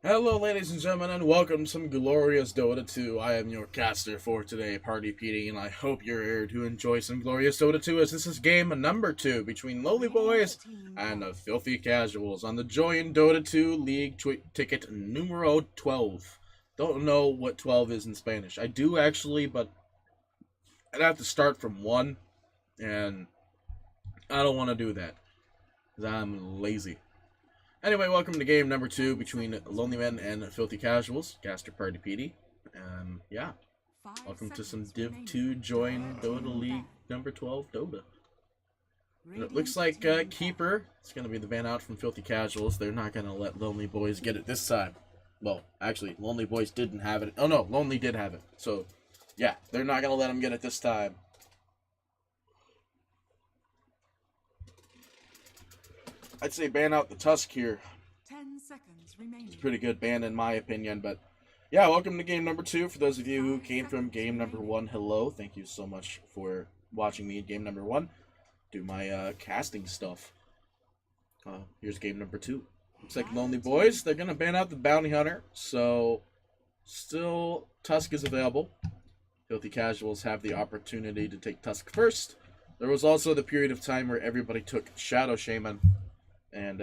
Hello, ladies and gentlemen, and welcome to some glorious Dota 2. I am your caster for today, Party PD, and I hope you're here to enjoy some glorious Dota 2, as this is game number 2 between Lowly Boys and the Filthy Casuals on the Join Dota 2 League ticket numero 12. Don't know what 12 is in Spanish. I do actually, but I'd have to start from 1, and I don't want to do that, because I'm lazy. Anyway, welcome to game number 2 between LonelyMen and Filthy Casuals, Caster Party PD. Yeah, welcome to some Div 2 Join Dota League number 12 Dota. And it looks like Keeper is going to be the ban out from Filthy Casuals. They're not going to let Lonely Boys get it this time. Well, actually, Lonely Boys didn't have it. Oh no, Lonely did have it. So, yeah, they're not going to let them get it this time. I'd say ban out the Tusk here. 10 seconds remaining. It's a pretty good ban in my opinion, but yeah, welcome to game number 2. For those of you who came from game number 1, hello. Thank you so much for watching me in game number 1. Do my casting stuff. Here's game number 2. Looks like Lonely Boys, they're going to ban out the Bounty Hunter, so still Tusk is available. Filthy Casuals have the opportunity to take Tusk first. There was also the period of time where everybody took Shadow Shaman. And,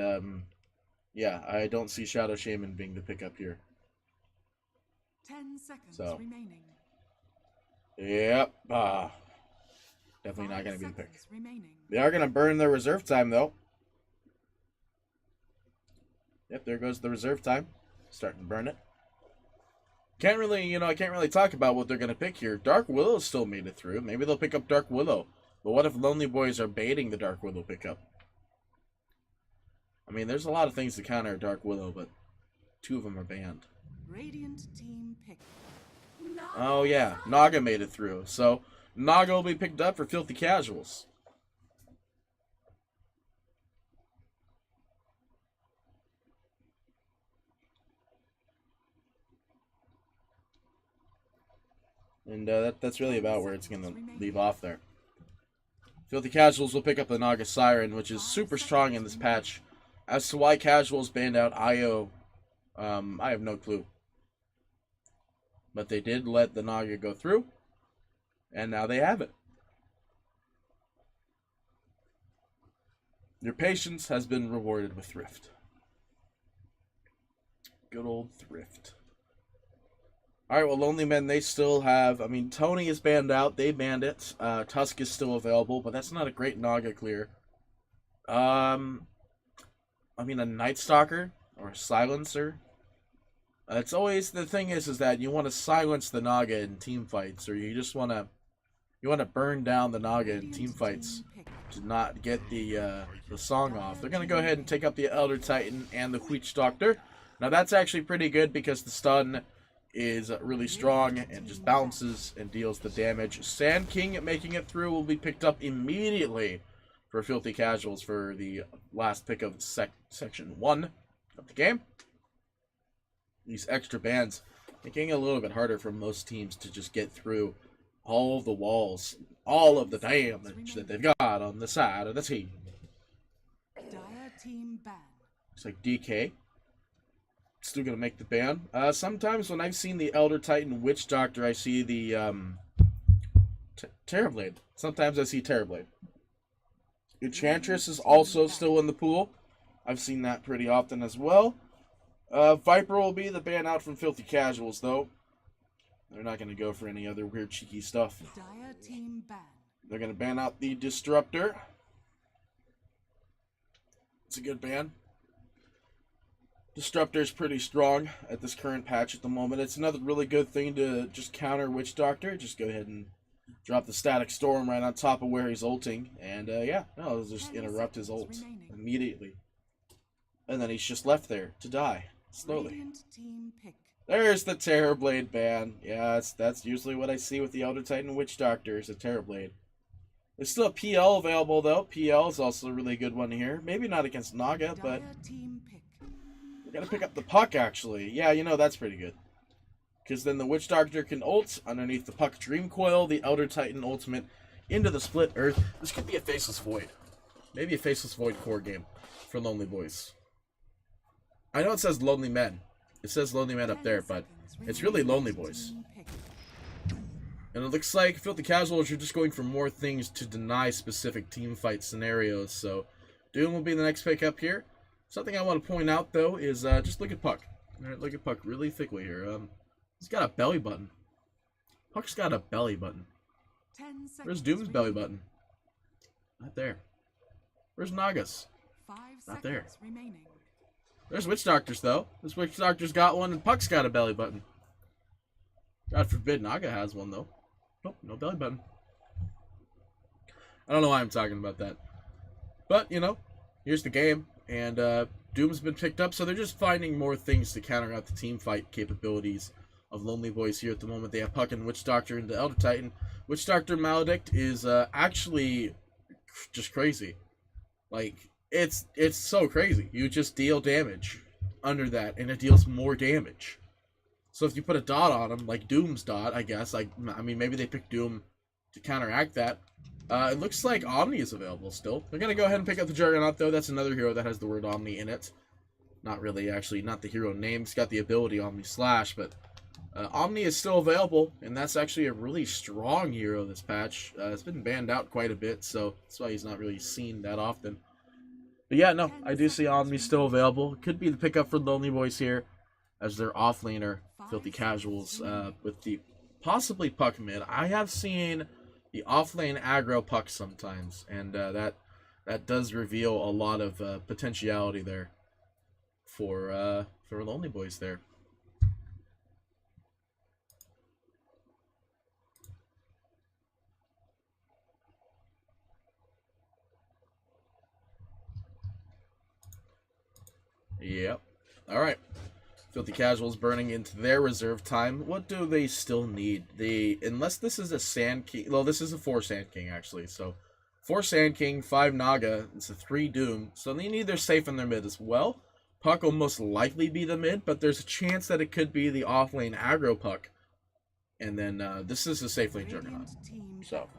yeah, I don't see Shadow Shaman being the pickup here. 10 seconds remaining. Yep. Definitely not going to be the pick. Remaining. They are going to burn their reserve time, though. Yep, there goes the reserve time. Starting to burn it. I can't really talk about what they're going to pick here. Dark Willow still made it through. Maybe they'll pick up Dark Willow. But what if Lonely Boys are baiting the Dark Willow pickup? I mean, there's a lot of things to counter Dark Willow, but 2 of them are banned. Radiant team pick. Oh yeah, Naga made it through. So Naga will be picked up for Filthy Casuals. And that's really about where it's going to leave off there. Filthy Casuals will pick up the Naga Siren, which is super strong in this patch. As to why Casuals banned out IO, I have no clue. But they did let the Naga go through, and now they have it. Your patience has been rewarded with Thrift. Good old Thrift. Alright, well, LonelyMen, they still have... I mean, Tony is banned out. They banned it. Tusk is still available, but that's not a great Naga clear. I mean, a Night Stalker or a Silencer. It's always the thing is that you want to silence the Naga in team fights, or you just want to burn down the Naga in team fights to not get the song off. They're gonna go ahead and take up the Elder Titan and the Witch Doctor. Now that's actually pretty good because the stun is really strong and just bounces and deals the damage. Sand King making it through will be picked up immediately for Filthy Casuals for the last pick of section 1 of the game. These extra bans making it a little bit harder for most teams to just get through all of the walls, all of the damage that they've got on the side of the team. Dire team ban. Looks like DK still gonna make the ban. Sometimes when I've seen the Elder Titan Witch Doctor, I see the Terrorblade. Sometimes I see Terrorblade. Enchantress is also still in the pool. I've seen that pretty often as well. Viper will be the ban out from Filthy Casuals, though. They're not going to go for any other weird cheeky stuff. Dire team ban. They're going to ban out the Disruptor. It's a good ban. Disruptor's pretty strong at this current patch at the moment. It's another really good thing to just counter Witch Doctor. Just go ahead and drop the Static Storm right on top of where he's ulting. And, yeah, no, it'll just interrupt his ult immediately. And then he's just left there to die, slowly. There's the Terrorblade ban. Yeah, that's usually what I see with the Elder Titan Witch Doctor, is a Terrorblade. There's still a PL available, though. PL is also a really good one here. Maybe not against Naga, but we're going to pick up the Puck, actually. Yeah, you know, that's pretty good. Because then the Witch Doctor can ult underneath the Puck Dream Coil, the Elder Titan ultimate, into the Split Earth. This could be a Faceless Void. Maybe a Faceless Void core game for Lonely Boys. I know it says LonelyMen, It says LonelyMen up there, but it's really Lonely Boys. And it looks like Filthy Casuals are just going for more things to deny specific team fight scenarios. So Doom will be the next pick up here. Something I want to point out, though, is just look at Puck. All right, look at Puck really thickly here. He's got a belly button. Puck's got a belly button. Where's Doom's belly button? Not there. Where's Naga's? Not there. There's Witch Doctor's, though. This Witch Doctor's got one, and Puck's got a belly button. God forbid Naga has one, though. Nope, no belly button. I don't know why I'm talking about that. But, you know, here's the game. And Doom's been picked up, so they're just finding more things to counter out the team fight capabilities of Lonely Boys here at the moment. They have Puck and Witch Doctor into Elder Titan. Witch Doctor Maledict is actually just crazy. Like, it's so crazy. You just deal damage under that, and it deals more damage. So if you put a dot on him, like Doom's dot, I guess, I mean, maybe they picked Doom to counteract that. It looks like Omni is available still. They're going to go ahead and pick up the Juggernaut, though. That's another hero that has the word Omni in it. Not really, actually, not the hero name. It's got the ability Omni Slash, but Omni is still available, and that's actually a really strong hero this patch. It's been banned out quite a bit, so that's why he's not really seen that often. But yeah, no, I do see Omni still available. Could be the pickup for Lonely Boys here as their off-laner, Filthy Casuals, with the possibly Puck mid. I have seen the off-lane aggro Puck sometimes, and that does reveal a lot of potentiality there for Lonely Boys there. Yep. All right. Filthy Casuals burning into their reserve time. What do they still need? Unless this is a Sand King. Well, this is a 4 Sand King, actually. So, 4 Sand King, 5 Naga. It's a 3 Doom. So, they need their safe in their mid as well. Puck will most likely be the mid, but there's a chance that it could be the off-lane aggro Puck. And then, this is a safe lane Juggernaut. So,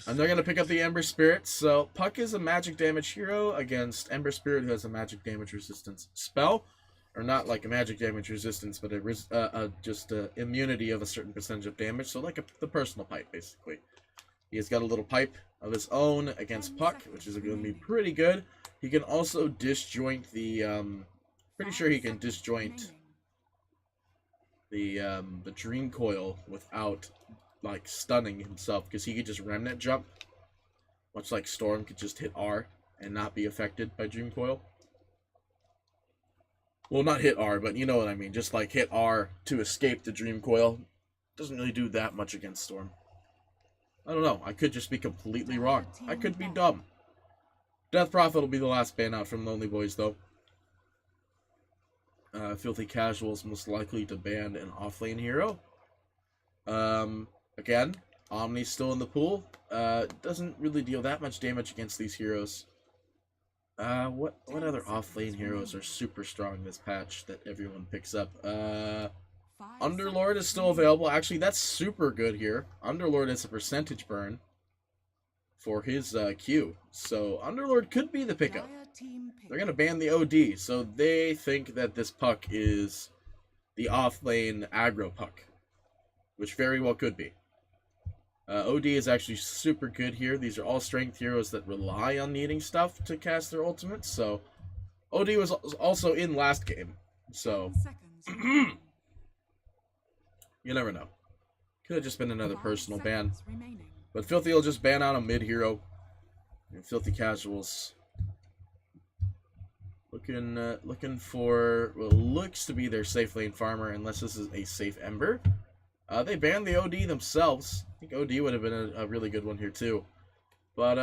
and they're going to pick up the Ember Spirit. So, Puck is a magic damage hero against Ember Spirit, who has a magic damage resistance spell. Or not like a magic damage resistance, but just immunity of a certain percentage of damage. So like the personal pipe, basically. He has got a little pipe of his own against Puck, which is going to be pretty good. He can also disjoint the, pretty sure he can disjoint the Dream Coil without, like, stunning himself. Because he could just Remnant jump. Much like Storm could just hit R and not be affected by Dream Coil. Well, not hit R, but you know what I mean. Just like hit R to escape the Dream Coil. Doesn't really do that much against Storm. I don't know. I could just be completely wrong. I could be dumb. Death Prophet will be the last ban out from Lonely Boys, though. Filthy Casuals most likely to ban an offlane hero. Again, Omni's still in the pool. Doesn't really deal that much damage against these heroes. What other off-lane heroes are super strong this patch that everyone picks up? Underlord is still available. Actually, that's super good here. Underlord is a percentage burn for his Q. So, Underlord could be the pickup. They're going to ban the OD, so they think that this Puck is the off-lane aggro Puck, which very well could be. OD is actually super good here. These are all strength heroes that rely on needing stuff to cast their ultimates. So, OD was also in last game. So, you never know. Could have just been another personal ban. But Filthy will just ban out a mid hero. And Filthy Casuals looking for what looks to be their safe lane farmer, unless this is a safe Ember. They banned the OD themselves. I think OD would have been a really good one here too. But,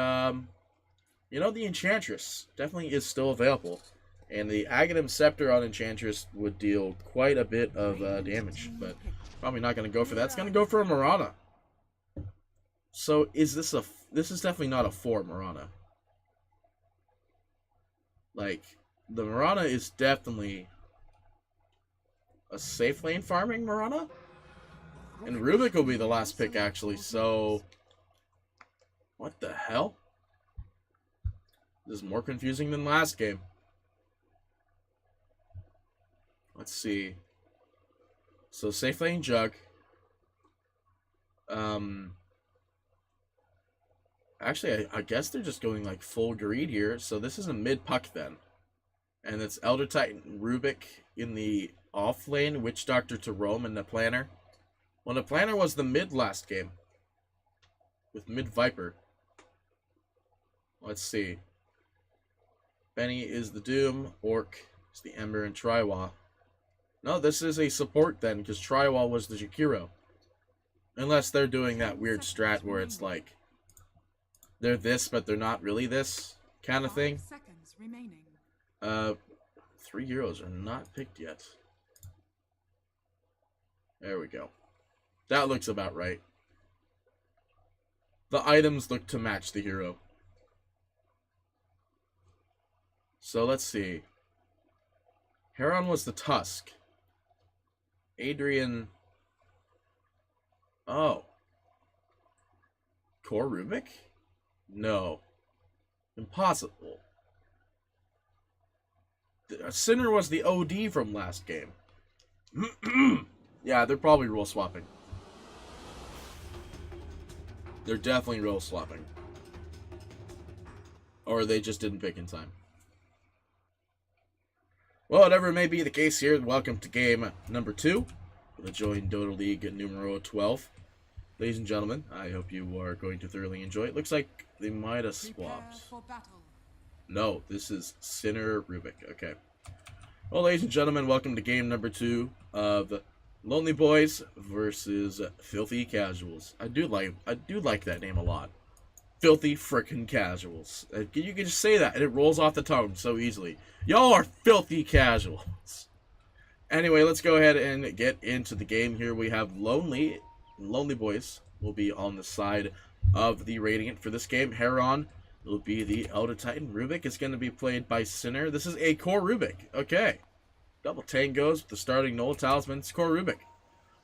you know, the Enchantress definitely is still available. And the Aghanim Scepter on Enchantress would deal quite a bit of damage. But probably not going to go for that. It's going to go for a Mirana. So, is this this is definitely not a 4 Mirana. Like, the Mirana is definitely a safe lane farming Mirana. And Rubik will be the last pick, actually, so... What the hell? This is more confusing than last game. let's see. So safe lane Jug. Actually, I guess they're just going like full greed here. So this is a mid puck then. And it's Elder Titan Rubik in the off lane, Witch Doctor to Rome, and the Planner. Well, the Planner was the mid last game. With mid Viper. Let's see. Benny is the Doom. Orc is the Ember, and Triwa. No, this is a support then, because Triwa was the Jakiro. Unless they're doing that weird strat where it's like they're this, but they're not really this kind of thing. 5 seconds remaining. 3 heroes are not picked yet. There we go. That looks about right. The items look to match the hero. So let's see. Heron was the Tusk. Adrian. Oh. Core Rubik? No. Impossible. Sinner was the OD from last game. Yeah, they're probably role swapping. They're definitely role swapping. Or they just didn't pick in time. Well, whatever may be the case here, welcome to game number 2 of the Join Dota League numero 12. Ladies and gentlemen, I hope you are going to thoroughly enjoy it. Looks like they might have swapped. For battle. No, this is Sinner Rubik. Okay. Well, ladies and gentlemen, welcome to game number 2 of Lonely Boys versus Filthy Casuals. I do like that name a lot. Filthy frickin' Casuals. You can just say that and it rolls off the tongue so easily. Y'all are filthy casuals. Anyway, let's go ahead and get into the game here. We have Lonely Boys will be on the side of the Radiant for this game. Heron will be the Elder Titan. Rubik is going to be played by Sinner. This is a core Rubik. Okay. Double tangos with the starting Null Talisman. It's core Rubik.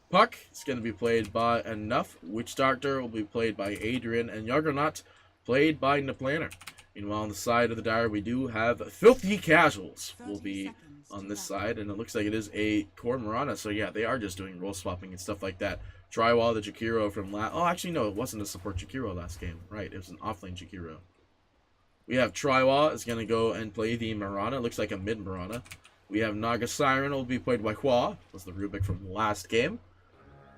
Puck is going to be played by Enough. Witch Doctor will be played by Adrian. And Juggernaut played by Naplanner. Meanwhile, on the side of the dire, we do have Filthy Casuals will be on this side. And it looks like it is a core Marana. So yeah, they are just doing role swapping and stuff like that. Drywall, the Jakiro from last... Oh, actually, no, it wasn't a support Jakiro last game. Right, it was an offlane Jakiro. We have Triwa is going to go and play the Marana. Looks like a mid Marana. We have Naga Siren will be played by Hua. Was the Rubik from last game.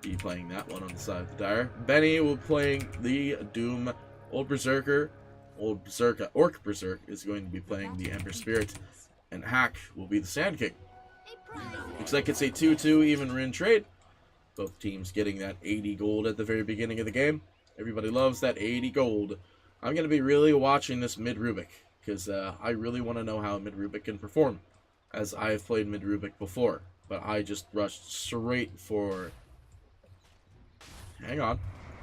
Be playing that one on the side of the dire. Benny will playing the Doom. Orc Berserk is going to be playing the Ember Spirit. And Hack will be the Sand King. Looks like it's a 2-2 even win trade. Both teams getting that 80 gold at the very beginning of the game. Everybody loves that 80 gold. I'm going to be really watching this mid Rubik, because I really want to know how mid Rubik can perform, as I've played mid Rubik before, but I just rushed straight for... Hang on.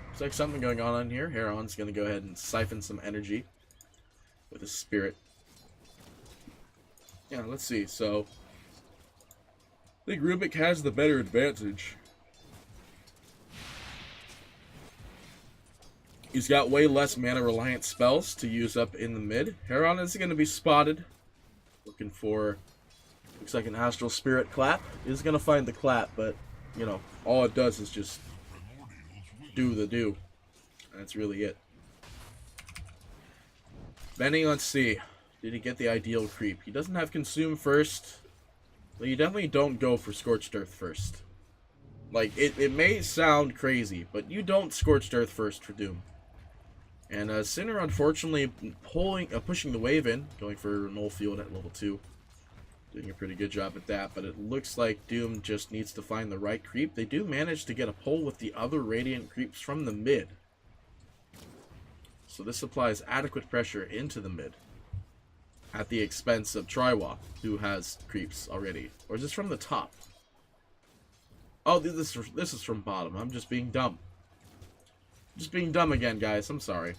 Looks like something going on here. Heron's going to go ahead and siphon some energy with a spirit. Yeah, let's see. So, I think Rubik has the better advantage. He's got way less mana-reliant spells to use up in the mid. Heron is going to be spotted. Looking for... Looks like an Astral Spirit clap. He's going to find the clap, but, you know, all it does is just do the do. That's really it. Benny, let's see. Did he get the ideal creep? He doesn't have Consume first. But you definitely don't go for Scorched Earth first. Like, it may sound crazy, but you don't Scorched Earth first for Doom. And Sinner, unfortunately, pushing the wave in, going for Null Field at level 2. Doing a pretty good job at that, but it looks like Doom just needs to find the right creep. They do manage to get a pull with the other Radiant creeps from the mid. So this applies adequate pressure into the mid. At the expense of Triwa, who has creeps already. Or is this from the top? Oh, this is from bottom. I'm just being dumb. Just being dumb again, guys. I'm sorry.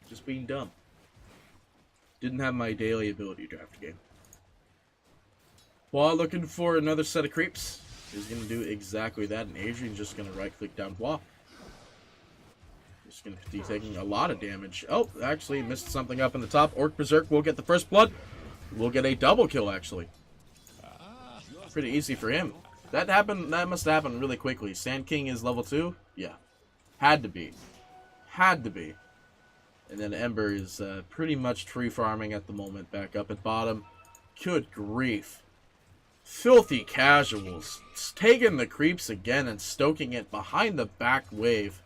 Just being dumb. Didn't have my daily ability draft game. While looking for another set of creeps, he's going to do exactly that. And Adrian's just going to right-click down Hua. Just going to be taking a lot of damage. Oh, actually missed something up in the top. Orc Berserk will get the first blood. We'll get a double kill, actually. Pretty easy for him. That happened. That must have happened really quickly. Sand King is level 2? Yeah. Had to be. Had to be. And then Ember is pretty much tree farming at the moment. Back up at bottom. Good grief. Filthy casuals. It's taking the creeps again and stoking it behind the back wave.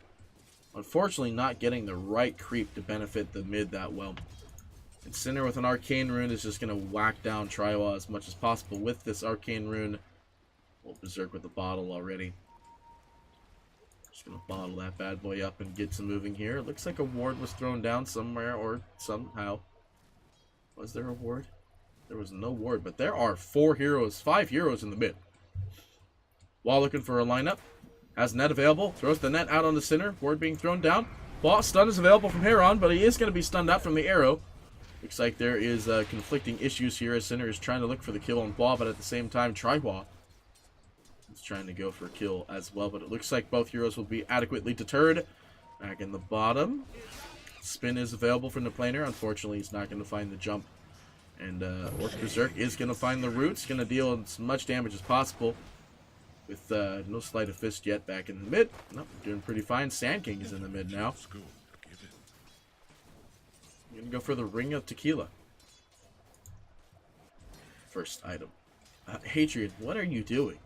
Unfortunately, not getting the right creep to benefit the mid that well. And Sinner with an Arcane Rune is just going to whack down Triwa as much as possible with this Arcane Rune. Well, Berserk with the bottle already. Just going to bottle that bad boy up and get some moving here. It looks like a ward was thrown down somewhere or somehow. Was there a ward? There was no ward, but there are 5 heroes in the mid. While looking for a lineup. Has net available. Throws the net out on the center. Ward being thrown down. Stun is available from Heron, but he is going to be stunned out from the arrow. Looks like there is conflicting issues here as Sinner is trying to look for the kill on Bois, but at the same time, Triwa is trying to go for a kill as well. But it looks like both heroes will be adequately deterred. Back in the bottom. Spin is available from the planer. Unfortunately, he's not going to find the jump. And Orc Berserk is going to find the roots. Going to deal as much damage as possible. With no sleight of fist yet back in the mid. Nope, doing pretty fine. Sand King is in the mid now. I'm going to go for the Ring of Tequila. First item. Hadrian, what are you doing?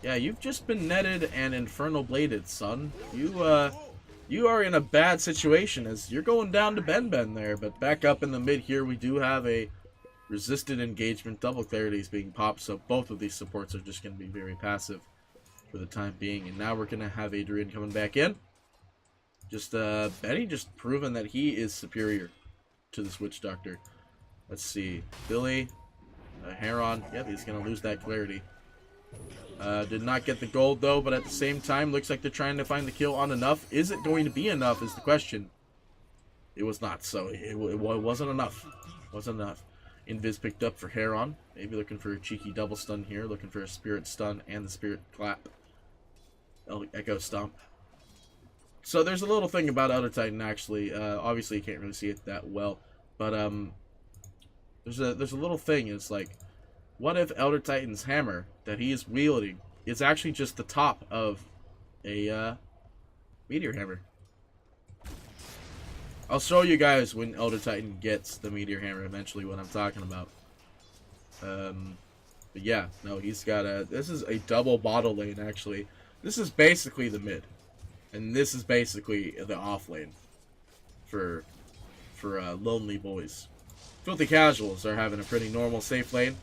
Yeah, you've just been netted and Infernal Bladed, son. You are in a bad situation as you're going down to Ben there. But back up in the mid here, we do have a resisted engagement. Double Clarity is being popped, so both of these supports are just going to be very passive for the time being. And now we're going to have Adrian coming back in. Just, Benny just proven that he is superior to this Witch Doctor. Let's see. Billy, Heron. Yep, he's going to lose that clarity. Did not get the gold, though, but at the same time, looks like they're trying to find the kill on enough. Is it going to be enough is the question. It was not, so it wasn't enough. Wasn't enough. Invis picked up for Heron. Maybe looking for a cheeky double stun here. Looking for a Spirit Stun and the Spirit Clap. Echo Stomp. So there's a little thing about Elder Titan, actually. Obviously, you can't really see it that well. But there's a little thing. It's like, what if Elder Titan's hammer that he is wielding is actually just the top of a Meteor Hammer? I'll show you guys when Elder Titan gets the Meteor Hammer eventually what I'm talking about. But yeah, no, he's got a... This is a double bottle lane, actually. This is basically the mid. And this is basically the off lane for Lonely Boys. Filthy Casuals are having a pretty normal safe lane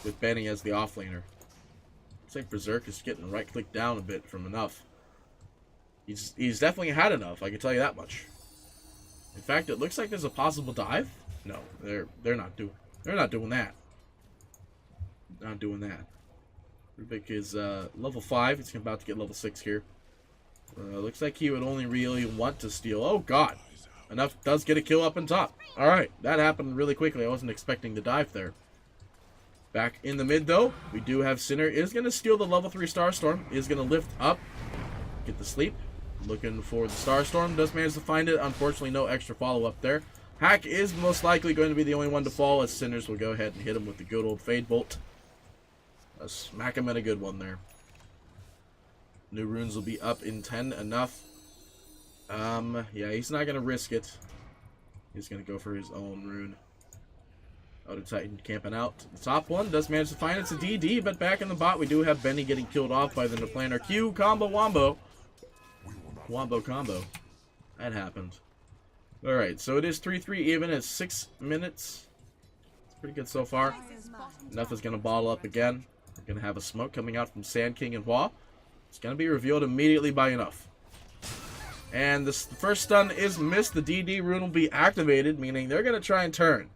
with Benny as the off laner. Looks like Berserk is getting right-clicked down a bit from enough. He's definitely had enough, I can tell you that much. In fact, it looks like there's a possible dive. No, they're not doing that. Not doing that. Rubik is level 5. He's about to get level 6 here. Looks like he would only really want to steal. Oh god, enough does get a kill up on top. All right, that happened really quickly. I wasn't expecting the dive there. Back in the mid though, we do have Sinner is going to steal the level 3 Starstorm. Is going to lift up, get the sleep. Looking for the Starstorm. Does manage to find it. Unfortunately, no extra follow-up there. Hack is most likely going to be the only one to fall, as Sinners will go ahead and hit him with the good old Fade Bolt. Smack him at a good one there. New runes will be up in 10 enough. Yeah, he's not going to risk it. He's going to go for his own rune. Outer Titan camping out. The top one does manage to find it. It's a DD, but back in the bot, we do have Benny getting killed off by the Neplanar Q. Combo Wombo. Wombo combo. That happened. Alright, so it is 3-3 even at 6 minutes. It's pretty good so far. Enough is going to bottle up again. We're going to have a smoke coming out from Sand King and Bois. It's going to be revealed immediately by Enough. And the first stun is missed. The DD rune will be activated, meaning they're going to try and turn.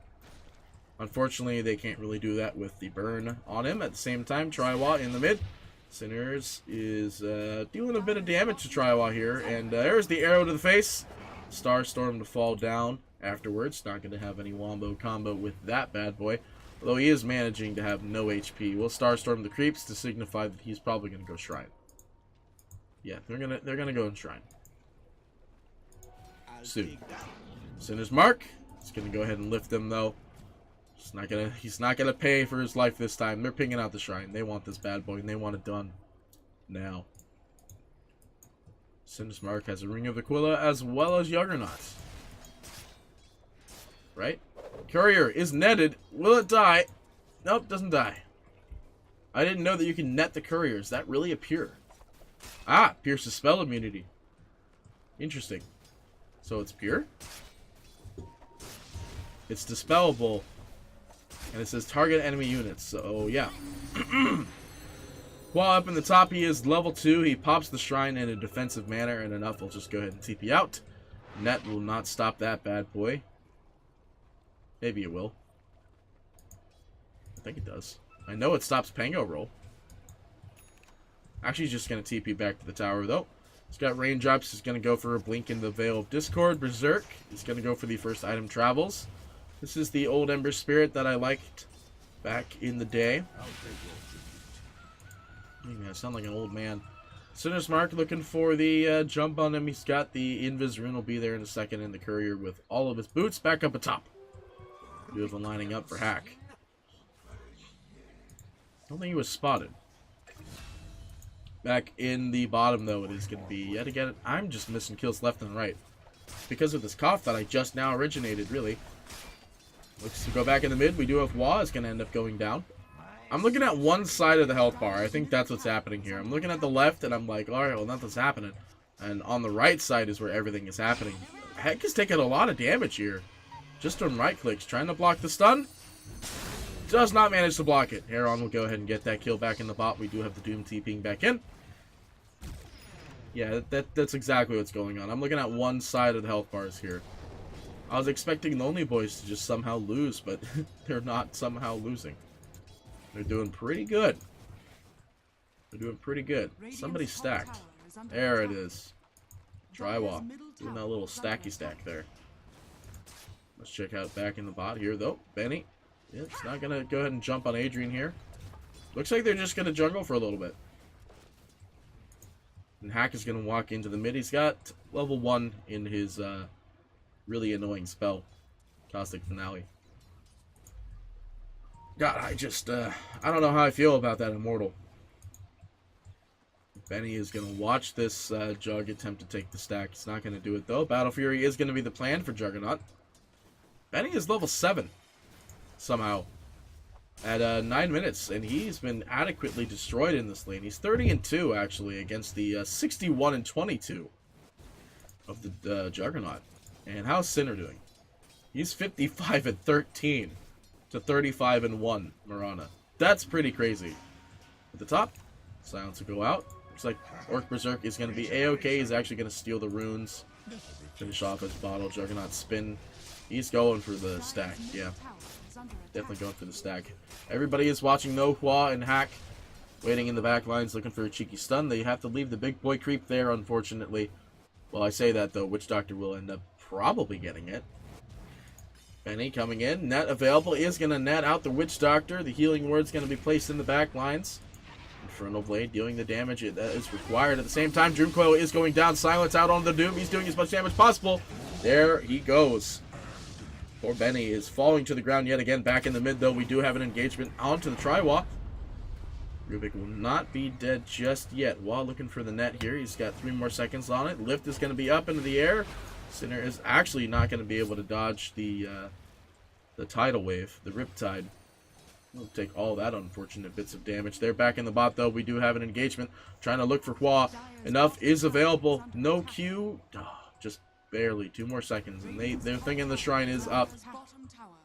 Unfortunately, they can't really do that with the burn on him. At the same time, Triwa in the mid. Sinners is dealing a bit of damage to Triwa here. And there's the arrow to the face. Starstorm to fall down afterwards. Not going to have any wombo combo with that bad boy. Although he is managing to have no HP. We'll Starstorm the creeps to signify that he's probably going to go Shrine. Yeah, they're gonna go in Shrine. Soon. Sinner's Mark. It's going to go ahead and lift them though. He's not gonna pay for his life this time. They're pinging out the shrine. They want this bad boy, and they want it done now. Cinder's Mark has a Ring of Aquila as well as Juggernauts. Right? Courier is netted. Will it die? Nope, doesn't die. I didn't know that you can net the courier. Is that really a pure? Ah, pierces spell immunity. Interesting. So it's pure? It's dispellable. And it says target enemy units. So, yeah. While up in the top, he is level 2. He pops the shrine in a defensive manner, and enough will just go ahead and TP out. Net will not stop that bad boy. Maybe it will. I think it does. I know it stops Pango roll. Actually, he's just going to TP back to the tower, though. He's got raindrops. He's going to go for a blink in the Veil of Discord. Berserk. He's going to go for the first item travels. This is the old Ember Spirit that I liked back in the day. I sound like an old man. Cinder's Mark looking for the jump on him. He's got the Invis Rune will be there in a second, and the Courier with all of his boots back up atop. We have one lining up for Hack. I don't think he was spotted. Back in the bottom, though, it is going to be yet again. I'm just missing kills left and right because of this cough that I just now originated, really. Looks to go back in the mid. We do have Wah. It's going to end up going down. I'm looking at one side of the health bar. I think that's what's happening here. I'm looking at the left, and I'm like, alright, well, nothing's happening. And on the right side is where everything is happening. Heck is taking a lot of damage here. Just on right clicks. Trying to block the stun. Does not manage to block it. Heron will go ahead and get that kill back in the bot. We do have the Doom TPing back in. Yeah, that's exactly what's going on. I'm looking at one side of the health bars here. I was expecting Lonely Boys to just somehow lose, but they're not somehow losing. They're doing pretty good. They're doing pretty good. Somebody's stacked. There it is. Drywall. Doing that little stacky stack there. Let's check out back in the bot here, though. Benny. Yeah, it's not going to go ahead and jump on Adrian here. Looks like they're just going to jungle for a little bit. And Hack is going to walk into the mid. He's got level 1 in his really annoying spell. Caustic Finale. God, I don't know how I feel about that Immortal. Benny is going to watch this Jug attempt to take the stack. He's not going to do it, though. Battle Fury is going to be the plan for Juggernaut. Benny is level 7, somehow, at 9 minutes, and he's been adequately destroyed in this lane. He's 30-2, actually, against the 61-22 of the Juggernaut. And how's Sinner doing? He's 55-13. To 35-1 Marana. That's pretty crazy. At the top, silence will go out. Looks like Orc Berserk is going to be A-okay. He's actually going to steal the runes. Finish off his bottle. Juggernaut spin. He's going for the stack. Yeah. Definitely going for the stack. Everybody is watching No Hua and Hack. Waiting in the back lines looking for a cheeky stun. They have to leave the big boy creep there, unfortunately. Well, I say that, though. Witch Doctor will end up probably getting it. Benny coming in. Net available. Is going to net out the Witch Doctor. The healing word's going to be placed in the back lines. Infernal Blade dealing the damage that is required. At the same time, Doom Coil is going down. Silence out on the Doom. He's doing as much damage as possible. There he goes. Poor Benny is falling to the ground yet again. Back in the mid, though, we do have an engagement onto the Triwa. Rubik will not be dead just yet. While looking for the net here, he's got 3 more seconds on it. Lift is going to be up into the air. Sinner is actually not going to be able to dodge the tidal wave, the Riptide. We'll take all that unfortunate bits of damage. They're back in the bot, though. We do have an engagement. Trying to look for Hua. Enough is available. No Q. Oh, just barely. 2 more seconds. And they're thinking the shrine is up.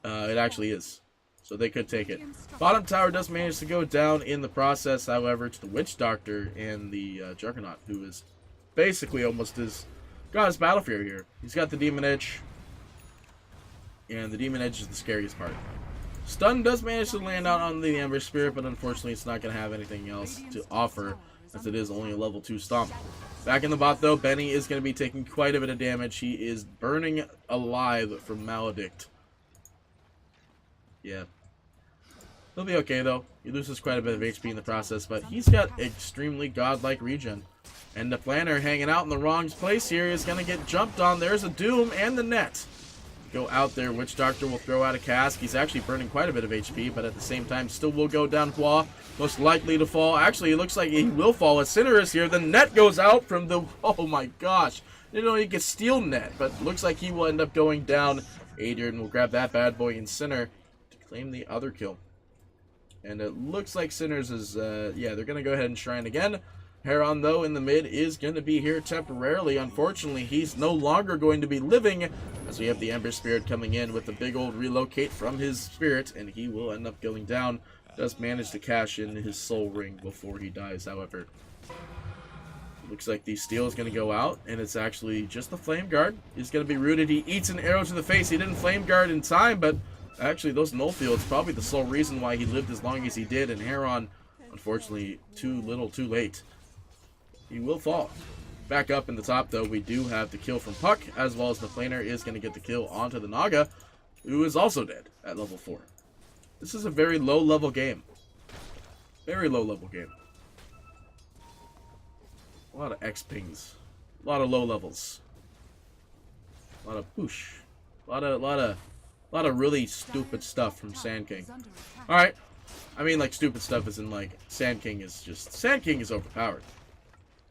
It actually is. So they could take it. Bottom tower does manage to go down in the process, however, to the Witch Doctor and the Juggernaut, who is basically almost as... got his Battle Fury here. He's got the Demon Edge. And the Demon Edge is the scariest part. Stun does manage to land out on the Ember Spirit, but unfortunately it's not going to have anything else to offer, as it is only a level 2 stomp. Back in the bot, though, Benny is going to be taking quite a bit of damage. He is burning alive from Maledict. Yeah. He'll be okay, though. He loses quite a bit of HP in the process, but he's got extremely godlike regen. And the planner hanging out in the wrong place here is going to get jumped on. There's a Doom and the net. go out there. Witch Doctor will throw out a cask. He's actually burning quite a bit of HP, but at the same time still will go down Hua. Most likely to fall. Actually, it looks like he will fall as Sinner is here. The net goes out from the... Oh my gosh. Didn't know he could steal net, but looks like he will end up going down. Adrian will grab that bad boy in Sinner to claim the other kill. And it looks like Sinners is... yeah, they're going to go ahead and shrine again. Heron, though, in the mid is going to be here temporarily. Unfortunately, he's no longer going to be living, as we have the Ember Spirit coming in with a big old relocate from his spirit, and he will end up going down. Does manage to cash in his soul ring before he dies, however. Looks like the steal is going to go out, and it's actually just the Flame Guard. He's going to be rooted. He eats an arrow to the face. He didn't Flame Guard in time, but actually those null fields probably the sole reason why he lived as long as he did, and Heron, unfortunately, too little, too late. He will fall. Back up in the top, though, we do have the kill from Puck, as well as the Planer is going to get the kill onto the Naga, who is also dead at level 4. This is a very low-level game. Very low-level game. A lot of X-pings. A lot of low levels. A lot of push. A lot of really stupid stuff from Sand King. Alright. I mean, like, stupid stuff is in, like, Sand King is just... Sand King is overpowered.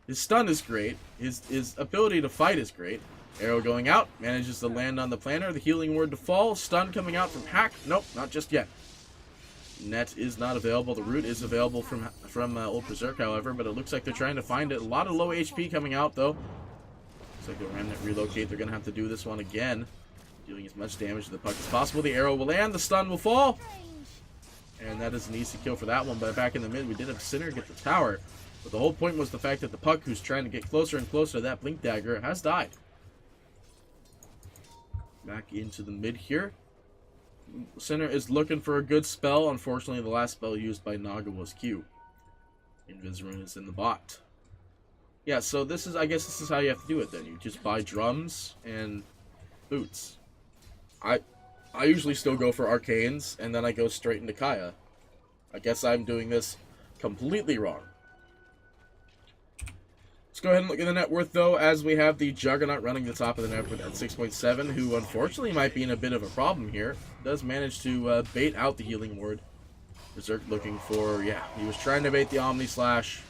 His stun is great. His ability to fight is great. Arrow going out. Manages to land on the Planner. The healing word to fall. Stun coming out from Hack. Nope, not just yet. Net is not available. The root is available from Old Berserk, however, but it looks like they're trying to find it. A lot of low HP coming out, though. Looks like the Remnant relocate. They're going to have to do this one again. Dealing as much damage to the Puck as possible. The arrow will land. The stun will fall. And that is an easy kill for that one. But back in the mid, we did have Sinner get the tower. But the whole point was the fact that the Puck, who's trying to get closer and closer to that Blink Dagger, has died. Back into the mid here. Sinner is looking for a good spell. Unfortunately, the last spell used by Naga was Q. Invis-Rune is in the bot. Yeah, so this is, I guess this is how you have to do it then. You just buy drums and boots. I usually still go for Arcanes, and then I go straight into Kaya. I guess I'm doing this completely wrong. Let's go ahead and look at the net worth, though, as we have the Juggernaut running the top of the net worth at 6.7, who unfortunately might be in a bit of a problem here. Does manage to bait out the healing ward. Berserk looking for, yeah, he was trying to bait the Omni Slash.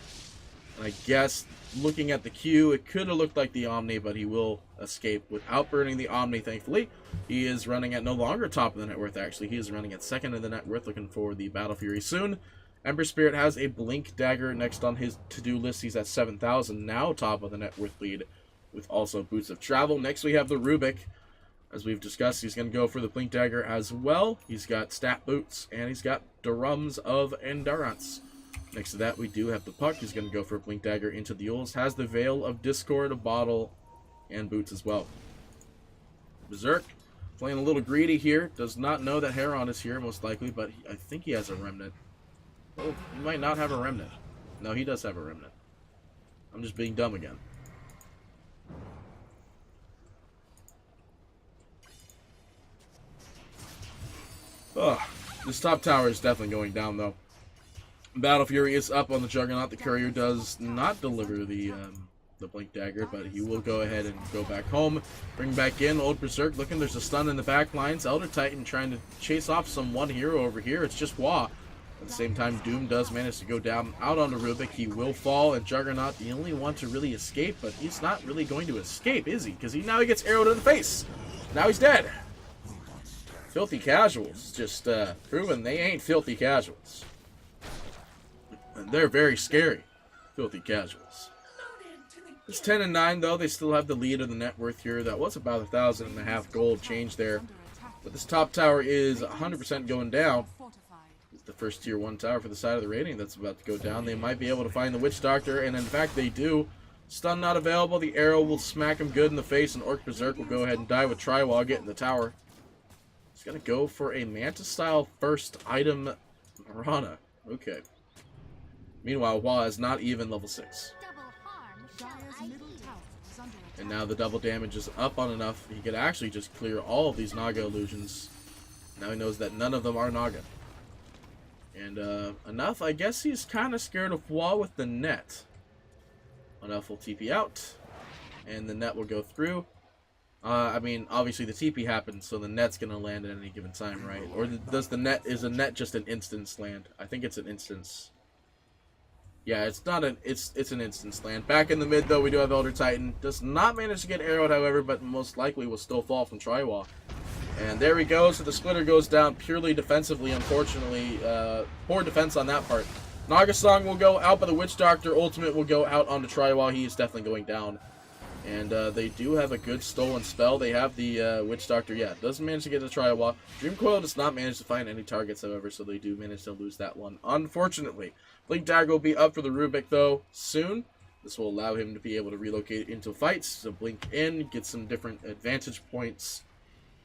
And I guess, looking at the Q, it could have looked like the Omni, but he will escape without burning the Omni, thankfully. He is running at no longer top of the net worth, actually. He is running at second in the net worth, looking for the Battle Fury soon. Ember Spirit has a Blink Dagger next on his to-do list. He's at 7,000, now top of the net worth lead, with also Boots of Travel. Next we have the Rubik. As we've discussed, he's going to go for the Blink Dagger as well. He's got Stat Boots, and he's got Drums of Endurance. Next to that, we do have the Puck. He's going to go for a Blink Dagger into the Yules. Has the Veil of Discord, a Bottle, and Boots as well. Berserk, playing a little greedy here. Does not know that Heron is here, most likely, but I think he has a Remnant. Oh, he might not have a Remnant. No, he does have a Remnant. I'm just being dumb again. Ugh. This top tower is definitely going down, though. Battle Fury is up on the Juggernaut. The Courier does not deliver the Blink Dagger, but he will go ahead and go back home. Bring back in Old Berserk. Looking, there's a stun in the back lines. Elder Titan trying to chase off some one hero over here. It's just Hua. At the same time, Doom does manage to go down out onto Rubik. He will fall, and Juggernaut, the only one to really escape, but he's not really going to escape, is he? Because now he gets arrowed in the face. Now he's dead. Filthy Casuals. Just proving they ain't filthy casuals. And they're very scary. Filthy Casuals. It's 10 and 9, though. They still have the lead of the net worth here. That was about 1,500 gold change there. But this top tower is 100% going down. The first tier 1 tower for the side of the rating that's about to go down. They might be able to find the Witch Doctor, and in fact they do. Stun not available. The arrow will smack him good in the face, and Orc Berserk will go ahead and die with Triwall getting the tower. He's going to go for a Manta-style first item Marana. Okay. Meanwhile, Hua is not even level 6. And now the double damage is up on enough. He could actually just clear all of these Naga illusions. Now he knows that none of them are Naga. And enough, I guess he's kind of scared of Hua with the net. Enough will TP out. And the net will go through. I mean, obviously the TP happens, so the net's gonna land at any given time, right? Or does the net, is a net just an instance land? I think it's an instance. Yeah, it's not an, it's an instance land. Back in the mid though, we do have Elder Titan. Does not manage to get arrowed, however, but most likely will still fall from Triwalk. And there we go. So the splitter goes down purely defensively. Unfortunately, poor defense on that part. Nagasong will go out, but the Witch Doctor ultimate will go out onto Triwalk. He is definitely going down. And they do have a good stolen spell. They have the Witch Doctor. Yeah, doesn't manage to get the Triwalk. Dream Coil does not manage to find any targets, however, so they do manage to lose that one. Unfortunately, Blink Dagger will be up for the Rubik, though, soon. This will allow him to be able to relocate into fights. So blink in, get some different advantage points.